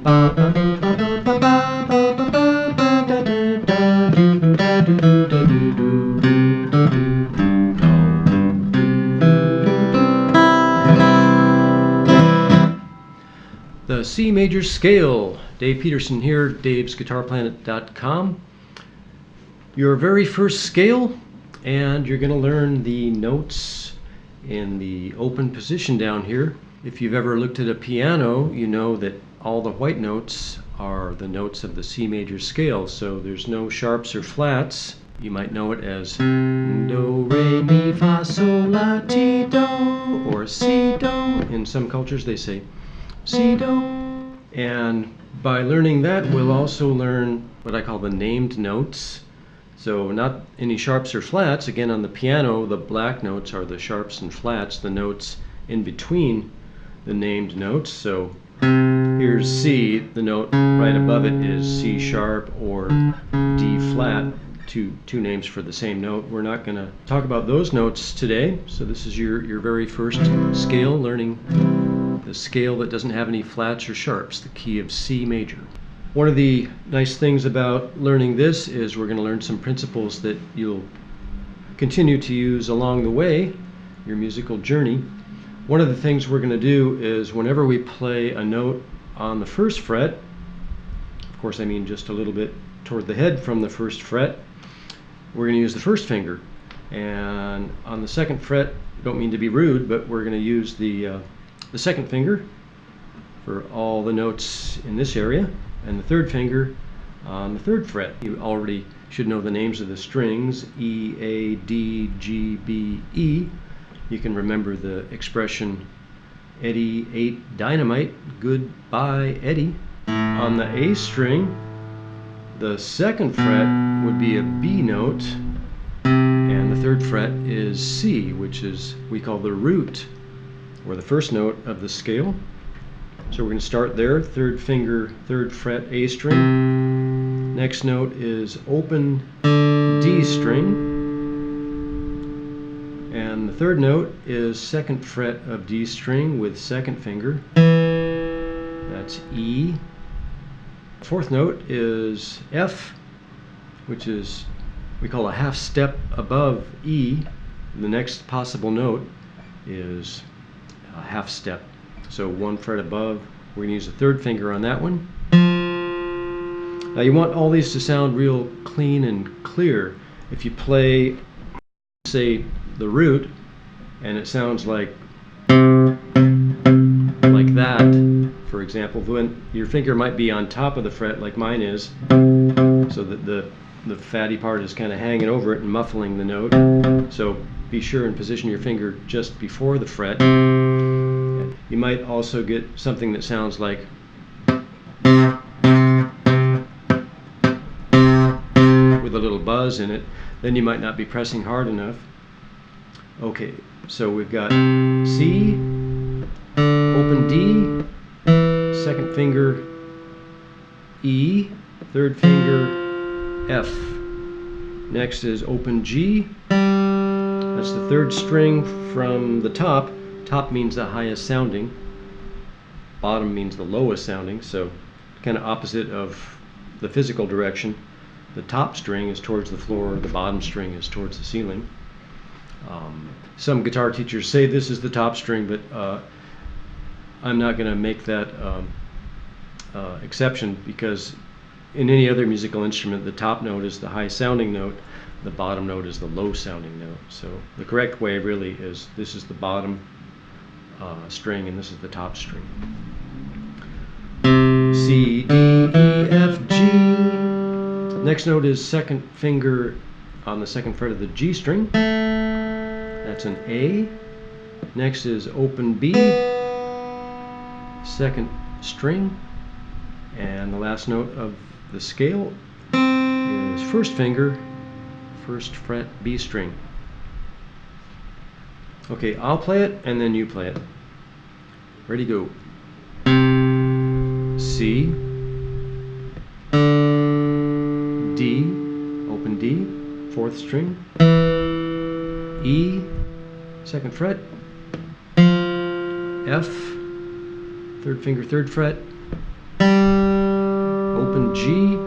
The C major scale. Dave Peterson here, davesguitarplanet.com. Your very first scale, and you're going to learn the notes in the open position down here. If you've ever looked at a piano, you know that all the white notes are the notes of the C major scale, so there's no sharps or flats. You might know it as do, re, mi, fa, sol, la, ti, do, or si, do. In some cultures they say si, do. And by learning that, we'll also learn what I call the named notes. So not any sharps or flats. Again, on the piano, the black notes are the sharps and flats, the notes in between the named notes. So here's C, the note right above it is C sharp or D flat, two names for the same note. We're not going to talk about those notes today. So this is your very first scale, learning the scale that doesn't have any flats or sharps, the key of C major. One of the nice things about learning this is we're going to learn some principles that you'll continue to use along the way, your musical journey. One of the things we're going to do is whenever we play a note on the first fret, of course I mean just a little bit toward the head from the first fret, we're going to use the first finger. And on the second fret, don't mean to be rude, but we're going to use the second finger for all the notes in this area, and the third finger on the third fret. You already should know the names of the strings, E, A, D, G, B, E. You can remember the expression, Eddie ate dynamite, goodbye Eddie. On the A string, the second fret would be a B note, and the third fret is C, which is, we call the root, or the first note of the scale. So we're going to start there, third finger, third fret, A string. Next note is open D string. And the third note is second fret of D string with second finger. That's E. Fourth note is F, which is, we call a half step above E. The next possible note is a half step. So one fret above, we're going to use the third finger on that one. Now you want all these to sound real clean and clear. If you play, say, the root, and it sounds like that, for example, when your finger might be on top of the fret like mine is, so that the fatty part is kind of hanging over it and muffling the note. So be sure and position your finger just before the fret. You might also get something that sounds like with a little buzz in it. Then you might not be pressing hard enough. Okay, so we've got C, open D, second finger E, third finger F. Next is open G. That's the third string from the top. Top means the highest sounding, bottom means the lowest sounding, so kind of opposite of the physical direction. The top string is towards the floor, the bottom string is towards the ceiling. Some guitar teachers say this is the top string, but I'm not going to make that exception, because in any other musical instrument, the top note is the high sounding note, the bottom note is the low sounding note. So the correct way really is this is the bottom string and this is the top string. C, D, E, F, G. Next note is second finger on the second fret of the G string. That's an A. Next is open B, second string. And the last note of the scale is first finger, first fret, B string. Okay, I'll play it and then you play it. Ready, go. C, D, open D, fourth string, E, second fret, F, third finger, third fret, open G,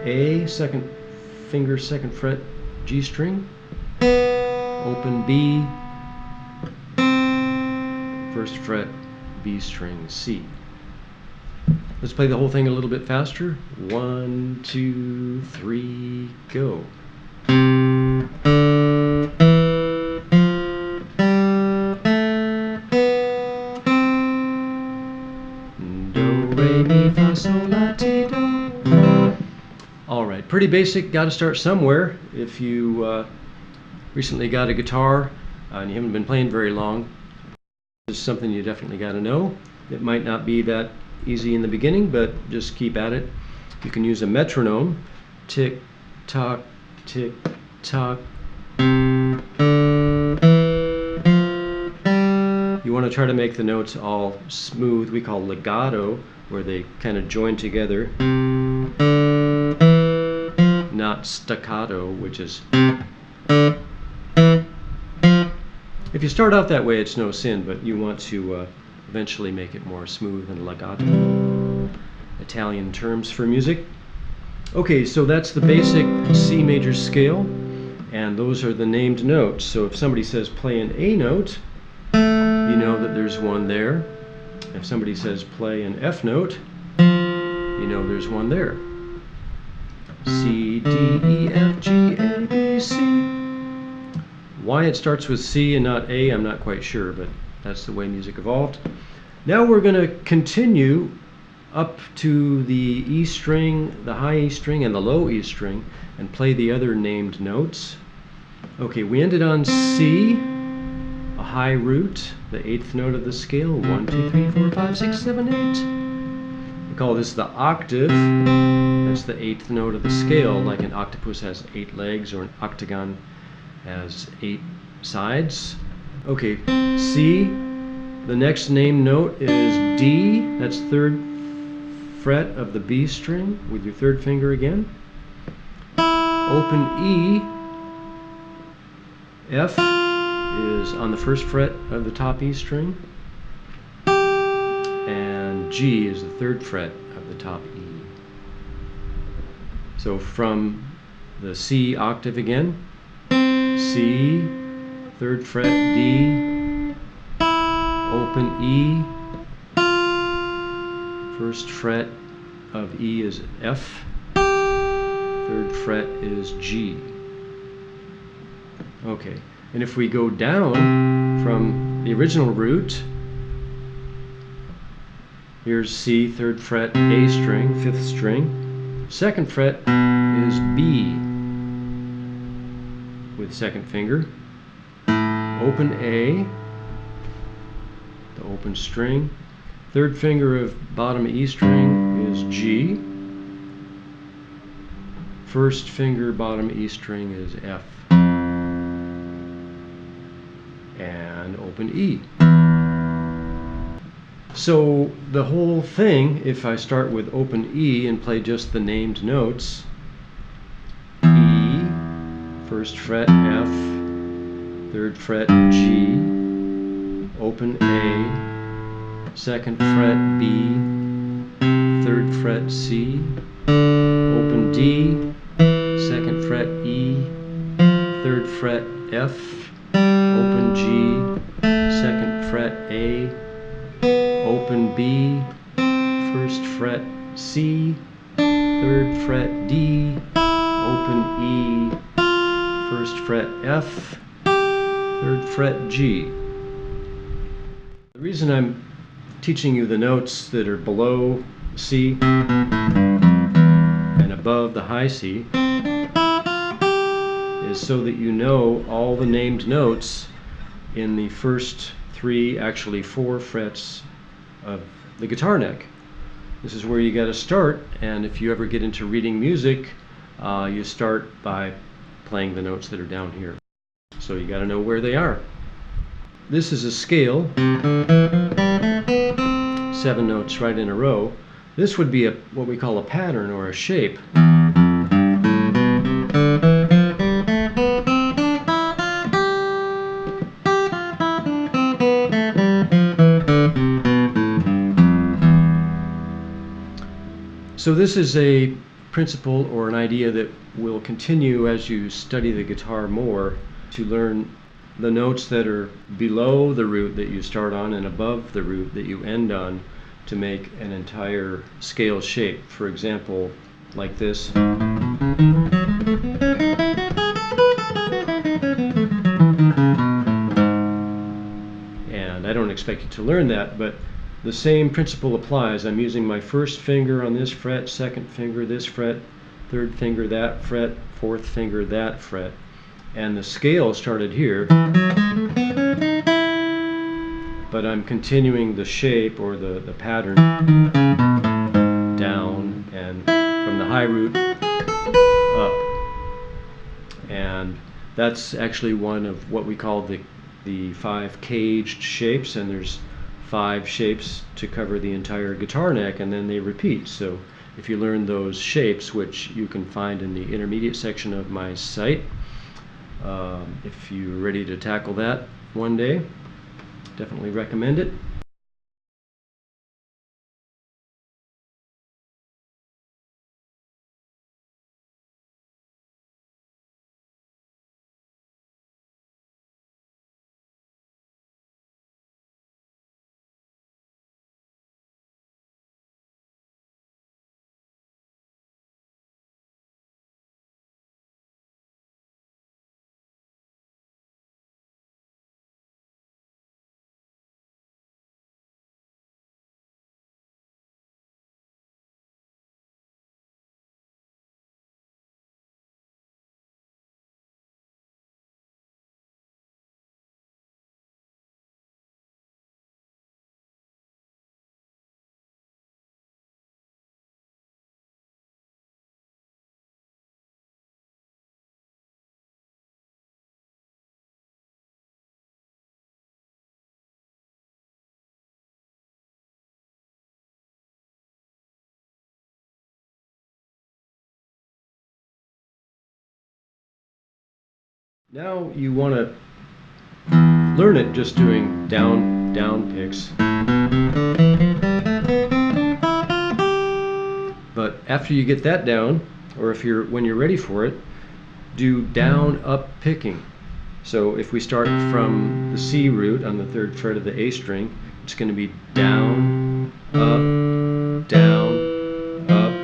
A, second finger, second fret, G string, open B, first fret, B string, C. Let's play the whole thing a little bit faster. 1, 2, 3, go. Do, re, mi, fa, sol, la, ti, do. All right, pretty basic. Got to start somewhere. If you recently got a guitar and you haven't been playing very long, this is something you definitely got to know. It might not be that easy in the beginning, but just keep at it. You can use a metronome. Tick, tock, tick, tock. You want to try to make the notes all smooth. We call legato, where they kind of join together. Not staccato, which is... If you start out that way, it's no sin, but you want to eventually make it more smooth and legato. Italian terms for music. Okay, so that's the basic C major scale, and those are the named notes. So if somebody says play an A note, you know that there's one there. If somebody says play an F note, you know there's one there. C, D, E, F, G, A, B, C. Why it starts with C and not A, I'm not quite sure, but that's the way music evolved. Now we're going to continue up to the E string, the high E string, and the low E string, and play the other named notes. Okay, we ended on C, a high root, the 8th note of the scale. 1, 2, 3, 4, 5, 6, 7, 8. We call this the octave. That's the 8th note of the scale, like an octopus has 8 legs or an octagon has 8 sides. Okay, C. The next named note is D. That's 3rd fret of the B string with your 3rd finger again. Open E. F is on the 1st fret of the top E string. And G is the 3rd fret of the top E. So from the C octave again. C, 3rd fret, D, open E, 1st fret of E is F, 3rd fret is G. Okay, and if we go down from the original root, here's C, 3rd fret, A string, 5th string, 2nd fret is B with 2nd finger, open A, the open string, 3rd finger of bottom E string is G, 1st finger bottom E string is F, and open E. So the whole thing, if I start with open E and play just the named notes, 1st fret F, 3rd fret G, open A, 2nd fret B, 3rd fret C, open D, 2nd fret E, 3rd fret F, open G, 2nd fret A, open B, 1st fret C, 3rd fret D, open E, 1st fret F, 3rd fret G. The reason I'm teaching you the notes that are below C and above the high C is so that you know all the named notes in the first 3, actually 4 frets of the guitar neck. This is where you got to start, and if you ever get into reading music, you start by playing the notes that are down here. So you got to know where they are. This is a scale, 7 notes right in a row. This would be what we call a pattern or a shape. So this is a principle or an idea that will continue as you study the guitar more, to learn the notes that are below the root that you start on and above the root that you end on, to make an entire scale shape. For example, like this. And I don't expect you to learn that, but the same principle applies. I'm using my first finger on this fret, second finger this fret, third finger that fret, fourth finger that fret, and the scale started here, but I'm continuing the shape or the pattern down and from the high root up. And that's actually one of what we call the 5 caged shapes, and there's 5 shapes to cover the entire guitar neck, and then they repeat. So if you learn those shapes, which you can find in the intermediate section of my site, if you're ready to tackle that one day, definitely recommend it. Now you want to learn it just doing down picks. But after you get that down, or when you're ready for it, do down up picking. So if we start from the C root on the 3rd fret of the A string, it's going to be down, up, down, up,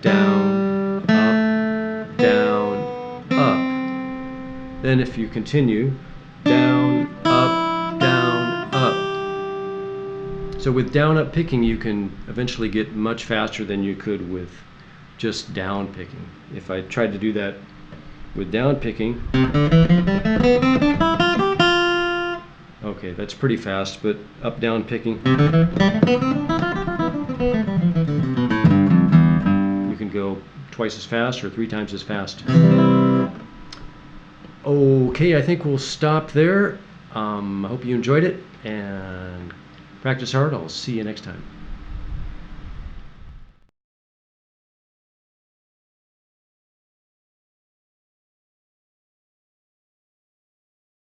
down, up, down, up. Then if you continue, down, up. So with down up picking, you can eventually get much faster than you could with just down picking. If I tried to do that with down picking, okay, that's pretty fast, but up down picking, you can go twice as fast or 3 times as fast. Okay, I think we'll stop there. I hope you enjoyed it, and practice hard. I'll see you next time.